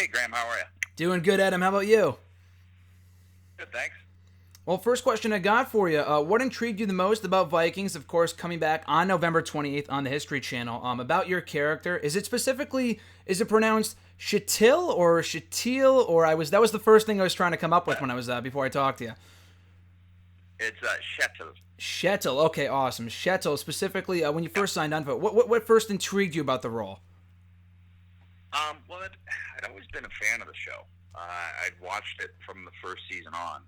Hey, Graham, how are you? Doing good, Adam. How about you? Good, thanks. Well, first question I got for you. What intrigued you the most about Vikings, of course, coming back on November 28th on the History Channel? About your character. Is it pronounced Kjetill or Kjetil? That was the first thing I was trying to come up with when I was, before I talked to you. It's Kjetil. Kjetil. Okay, awesome. Kjetil, specifically, when you first signed on for it, what first intrigued you about the role? Well, I'd always been a fan of the show. I'd watched it from the first season on,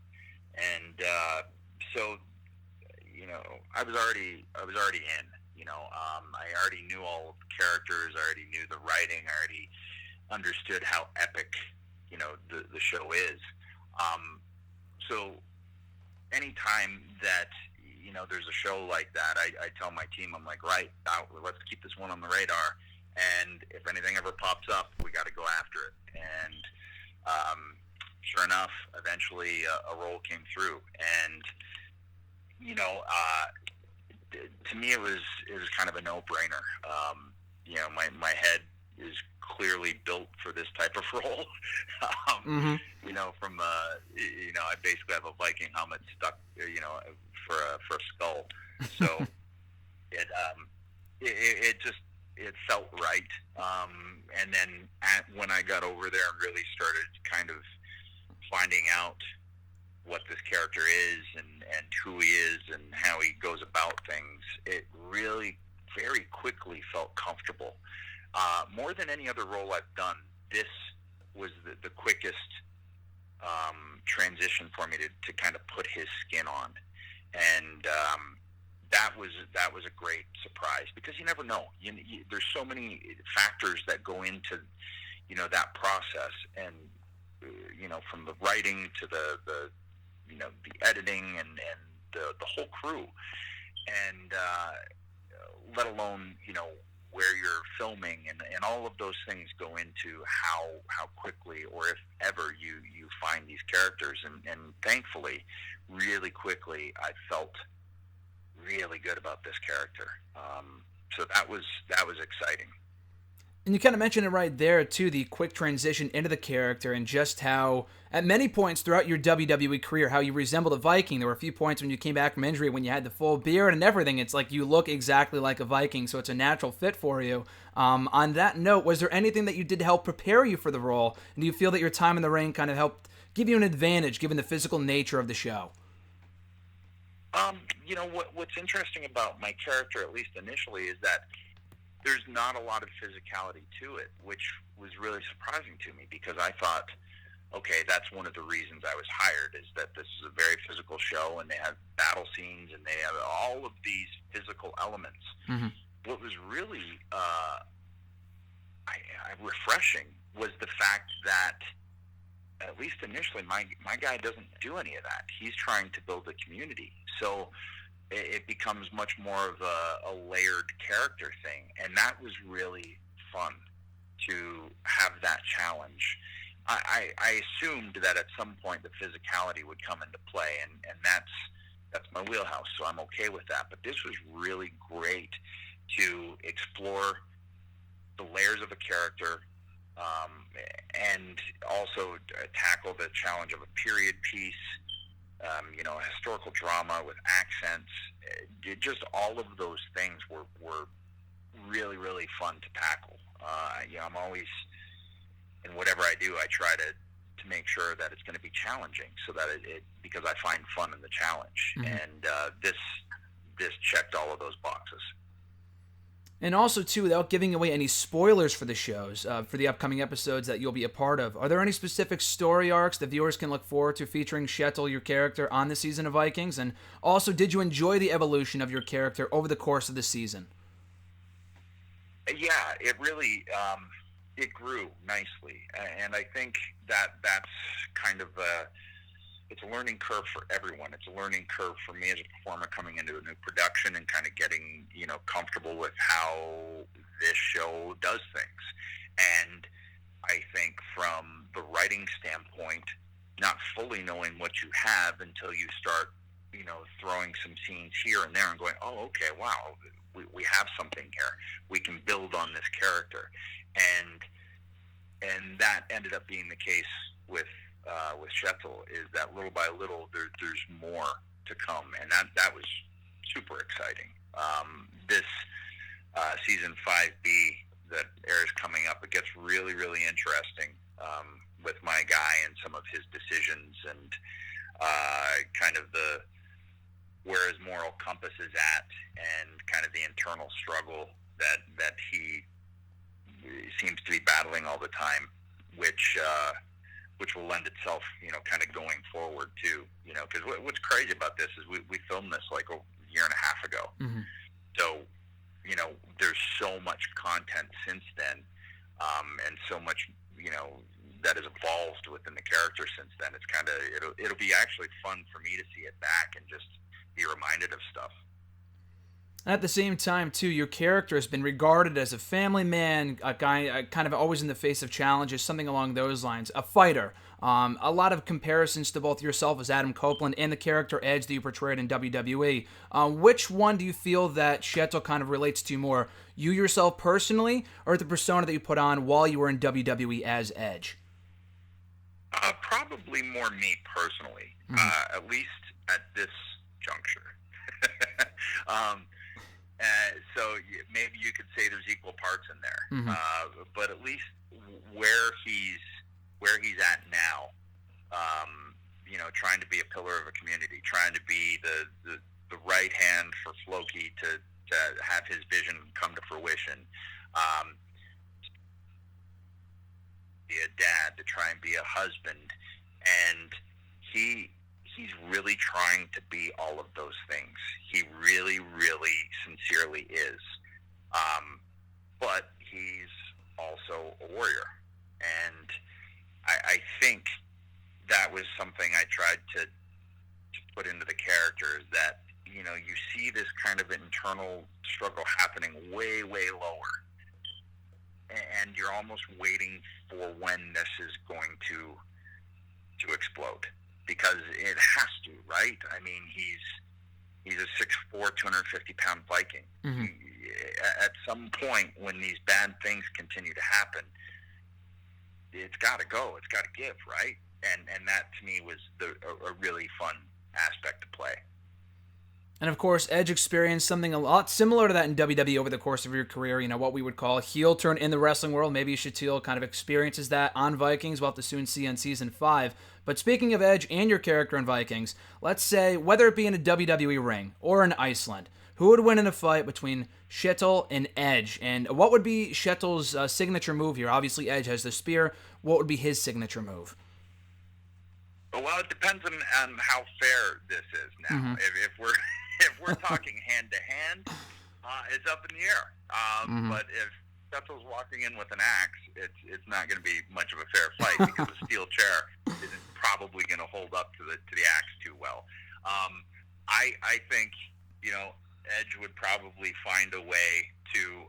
and so I was already in. I already knew all of the characters. I already knew the writing. I already understood how epic the show is. So anytime that there's a show like that, I tell my team, I'm like, right, let's keep this one on the radar. And if anything ever pops up, we got to go after it. And sure enough, eventually a role came through. And to me, it was kind of a no-brainer. My head is clearly built for this type of role. I basically have a Viking helmet stuck, for a skull. So it felt right. And then when I got over there and really started kind of finding out what this character is and who he is and how he goes about things, it really very quickly felt comfortable. More than any other role I've done, this was the quickest transition for me to kind of put his skin on. And that was a great surprise, because you never know. There's so many factors that go into that process, and from the writing to the editing and the whole crew, and let alone where you're filming, and all of those things go into how quickly, or if ever, you find these characters, and thankfully really quickly I felt really good about this character. So that was exciting. And you kind of mentioned it right there, too, the quick transition into the character, and just how, at many points throughout your WWE career, how you resembled a Viking. There were a few points when you came back from injury when you had the full beard and everything. It's like you look exactly like a Viking, so it's a natural fit for you. On that note, was there anything that you did to help prepare you for the role? And do you feel that your time in the ring kind of helped give you an advantage, given the physical nature of the show? What's interesting about my character, at least initially, is that there's not a lot of physicality to it, which was really surprising to me, because I thought, okay, that's one of the reasons I was hired, is that this is a very physical show, and they have battle scenes, and they have all of these physical elements. Mm-hmm. What was really refreshing was the fact that, at least initially, my guy doesn't do any of that. He's trying to build a community. So it becomes much more of a layered character thing. And that was really fun to have that challenge. I assumed that at some point the physicality would come into play, and that's my wheelhouse, so I'm okay with that. But this was really great to explore the layers of a character, and also tackle the challenge of a period piece, historical drama with accents. Just all of those things were really, really fun to tackle. I'm always, in whatever I do, I try to make sure that it's going to be challenging, so that because I find fun in the challenge. Mm-hmm. And this checked all of those boxes. And also, too, without giving away any spoilers for the shows, for the upcoming episodes that you'll be a part of, are there any specific story arcs that viewers can look forward to featuring Kjetil, your character, on the season of Vikings? And also, did you enjoy the evolution of your character over the course of the season? Yeah, it really it grew nicely. And I think that's kind of it's a learning curve for everyone. It's a learning curve for me as a performer coming into a new production and kind of getting, comfortable with how this show does things. And I think from the writing standpoint, not fully knowing what you have until you start, throwing some scenes here and there and going, oh, okay, wow, we have something here. We can build on this character. And and that ended up being the case with Kjetil, is that little by little there's more to come, and that was super exciting. This season 5B that airs coming up, it gets really, really interesting with my guy and some of his decisions and kind of where his moral compass is at, and kind of the internal struggle that he seems to be battling all the time, which will lend itself, kind of going forward too. Because what's crazy about this is we filmed this like a year and a half ago, so there's so much content since then, and so much that has evolved within the character since then. It's kind of it'll be actually fun for me to see it back and just be reminded of stuff. At the same time, too, your character has been regarded as a family man, a guy kind of always in the face of challenges, something along those lines, a fighter. A lot of comparisons to both yourself as Adam Copeland and the character Edge that you portrayed in WWE. Which one do you feel that Kjetil kind of relates to more? You yourself personally, or the persona that you put on while you were in WWE as Edge? Probably more me personally, at least at this juncture. So maybe you could say there's equal parts in there, but at least where he's at now, trying to be a pillar of a community, trying to be the right hand for Floki to have his vision come to fruition, be a dad, to try and be a husband, and he's really trying to be all of those things. He really, really sincerely is. But he's also a warrior. And I think that was something I tried to put into the character, is that, you see this kind of internal struggle happening way, way lower. And you're almost waiting for when this is going to explode. Because it has to, right? I mean, he's a 6'4", 250-pound Viking. At some point, when these bad things continue to happen, it's got to go. It's got to give, right? And that, to me, was a really fun aspect to play. And of course, Edge experienced something a lot similar to that in WWE over the course of your career. What we would call a heel turn in the wrestling world. Maybe Kjetil kind of experiences that on Vikings. We'll have to soon see on Season 5. But speaking of Edge and your character in Vikings, let's say, whether it be in a WWE ring or in Iceland, who would win in a fight between Kjetil and Edge? And what would be Kjetil's signature move here? Obviously, Edge has the spear. What would be his signature move? Well, it depends on how fair this is now. If we're talking hand to hand, it's up in the air. But if Kjetil's walking in with an axe, it's not going to be much of a fair fight, because the steel chair isn't probably going to hold up to the axe too well. I think Edge would probably find a way to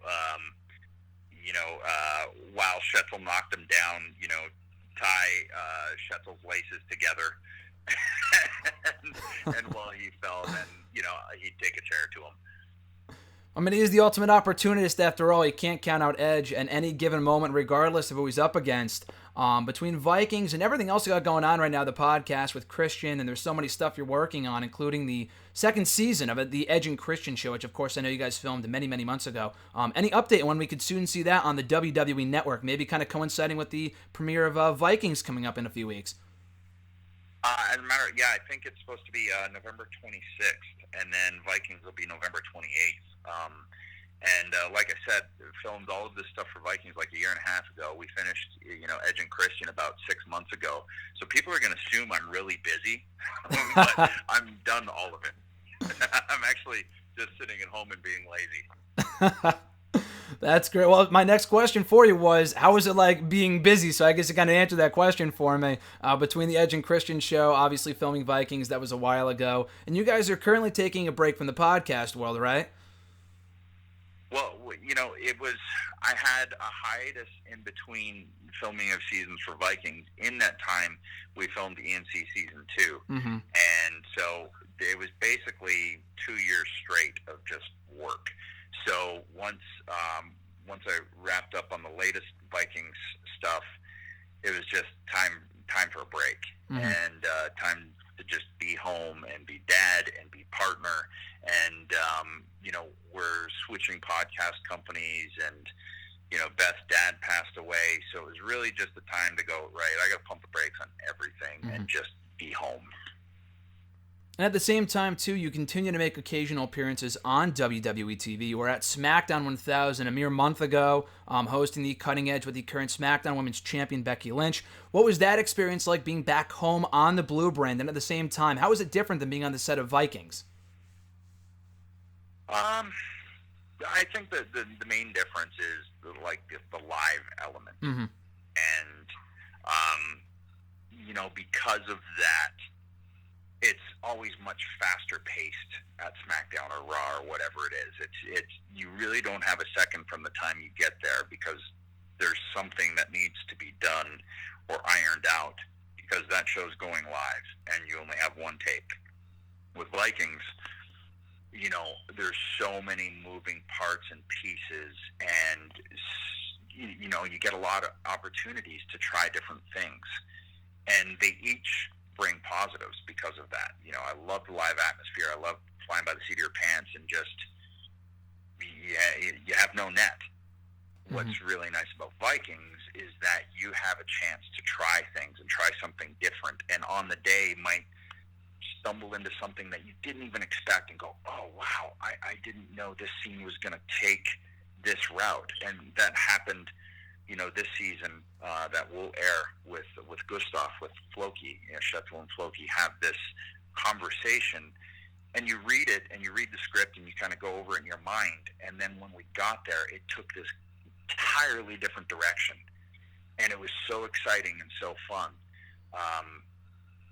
while Kjetil knocked him down, tie Kjetil's laces together. and while he fell, then he'd take a chair to him. I mean, he's the ultimate opportunist after all. You can't count out Edge at any given moment, regardless of who he's up against. Between Vikings and everything else you got going on right now, the podcast with Christian, and there's so many stuff you're working on, including the second season of it, the Edge and Christian show, which of course I know you guys filmed many, many months ago. Any update on when we could soon see that on the WWE Network, maybe kind of coinciding with the premiere of Vikings coming up in a few weeks? As a matter, I think it's supposed to be November 26th, and then Vikings will be November 28th. Like I said, filmed all of this stuff for Vikings like a year and a half ago. We finished, Edge and Christian about 6 months ago. So people are going to assume I'm really busy, but I'm done all of it. I'm actually just sitting at home and being lazy. That's great. Well, my next question for you was, how was it like being busy? So I guess you kind of answered that question for me. Between the Edge and Christian show, obviously filming Vikings, that was a while ago. And you guys are currently taking a break from the podcast world, right? Well, I had a hiatus in between filming of seasons for Vikings. In that time, we filmed ENC Season 2. And so it was basically 2 years straight of just work. So once I wrapped up on the latest Vikings stuff, it was just time for a break, and time to just be home and be dad and be partner. And we're switching podcast companies, and Beth's dad passed away, so it was really just the time to go, right, I got to pump the brakes on everything and just be home. And at the same time, too, you continue to make occasional appearances on WWE TV. You were at SmackDown 1000 a mere month ago, hosting the Cutting Edge with the current SmackDown Women's Champion, Becky Lynch. What was that experience like, being back home on the Blue brand? And at the same time, how was it different than being on the set of Vikings? I think that the main difference is the live element. And, because of that, it's always much faster paced at SmackDown or Raw or whatever it is. It's you really don't have a second from the time you get there, because there's something that needs to be done or ironed out, because that show's going live and you only have one take. With Vikings, there's so many moving parts and pieces, and you get a lot of opportunities to try different things, and they each bring positives because of that. I love the live atmosphere. I love flying by the seat of your pants and just, you have no net. What's really nice about Vikings is that you have a chance to try things and try something different, and on the day might stumble into something that you didn't even expect and go, oh, wow, I didn't know this scene was going to take this route. And that happened, this season that will air with Gustav, with Floki. Kjetil and Floki have this conversation, and you read it, and you read the script, and you kind of go over it in your mind. And then when we got there, it took this entirely different direction, and it was so exciting and so fun.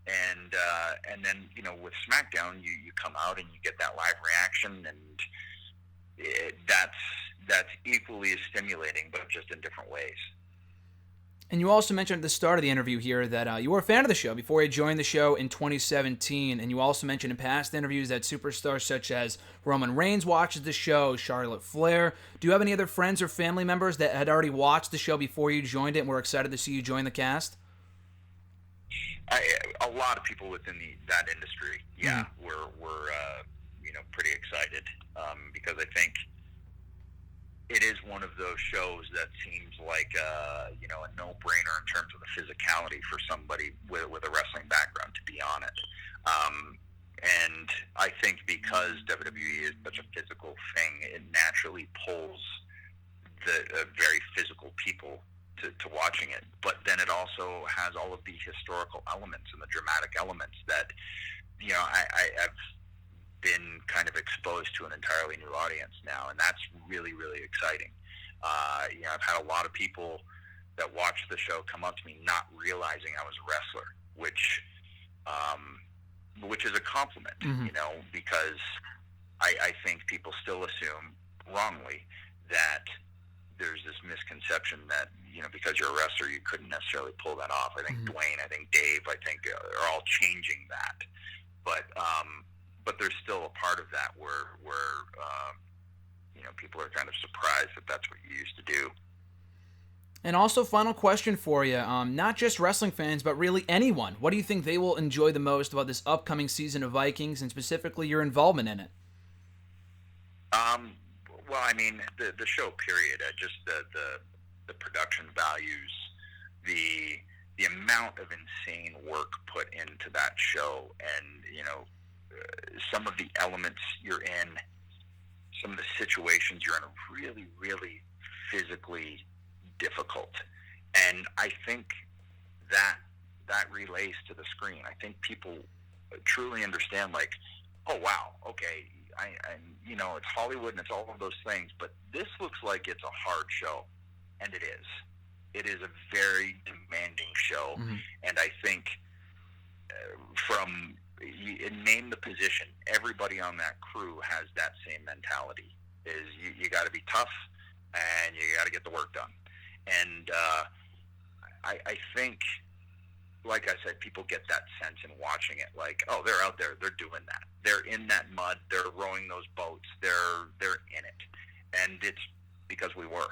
And then, with SmackDown, you come out and you get that live reaction, and that's equally as stimulating, but just in different ways. And you also mentioned at the start of the interview here that you were a fan of the show before you joined the show in 2017, and you also mentioned in past interviews that superstars such as Roman Reigns watches the show, Charlotte Flair. Do you have any other friends or family members that had already watched the show before you joined it and were excited to see you join the cast? A lot of people within that industry, were pretty excited, because I think it is one of those shows that seems like a no-brainer in terms of the physicality for somebody with a wrestling background to be on it. And I think because WWE is such a physical thing, it naturally pulls the very physical people to watching it. But then it also has all of the historical elements and the dramatic elements that, I've been kind of exposed to an entirely new audience now, and that's really, really exciting. I've had a lot of people that watch the show come up to me not realizing I was a wrestler, which is a compliment, because I think people still assume wrongly that there's this misconception that, because you're a wrestler, you couldn't necessarily pull that off. I think Dwayne, I think Dave, are all changing that. But there's still a part of that where people are kind of surprised that that's what you used to do. And also, final question for you, not just wrestling fans, but really anyone. What do you think they will enjoy the most about this upcoming season of Vikings, and specifically your involvement in it? Well, I mean, the show, period, just the production values, the amount of insane work put into that show, and, some of the elements you're in, some of the situations you're in are really, really physically difficult. And I think that relays to the screen. I think people truly understand, like, oh, wow, okay, I it's Hollywood and it's all of those things, but this looks like it's a hard show, and it is. It is a very demanding show, and I think name the position, everybody on that crew has that same mentality. Is you got to be tough, and you got to get the work done. And I think, like I said, people get that sense in watching it, like, oh, they're out there, they're doing that, they're in that mud, they're rowing those boats, they're in it, and it's because we were.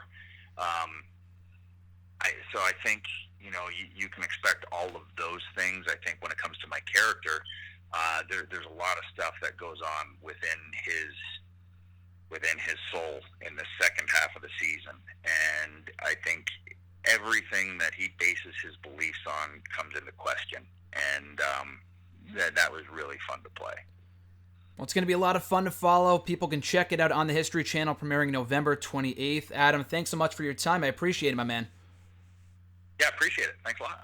So I think, you can expect all of those things. I think when it comes to my character, there's a lot of stuff that goes on within his soul in the second half of the season, and I think everything that he bases his beliefs on comes into question, and that was really fun to play. Well, it's going to be a lot of fun to follow. People can check it out on the History Channel, premiering November 28th. Adam, thanks so much for your time. I appreciate it, my man. Yeah, appreciate it. Thanks a lot.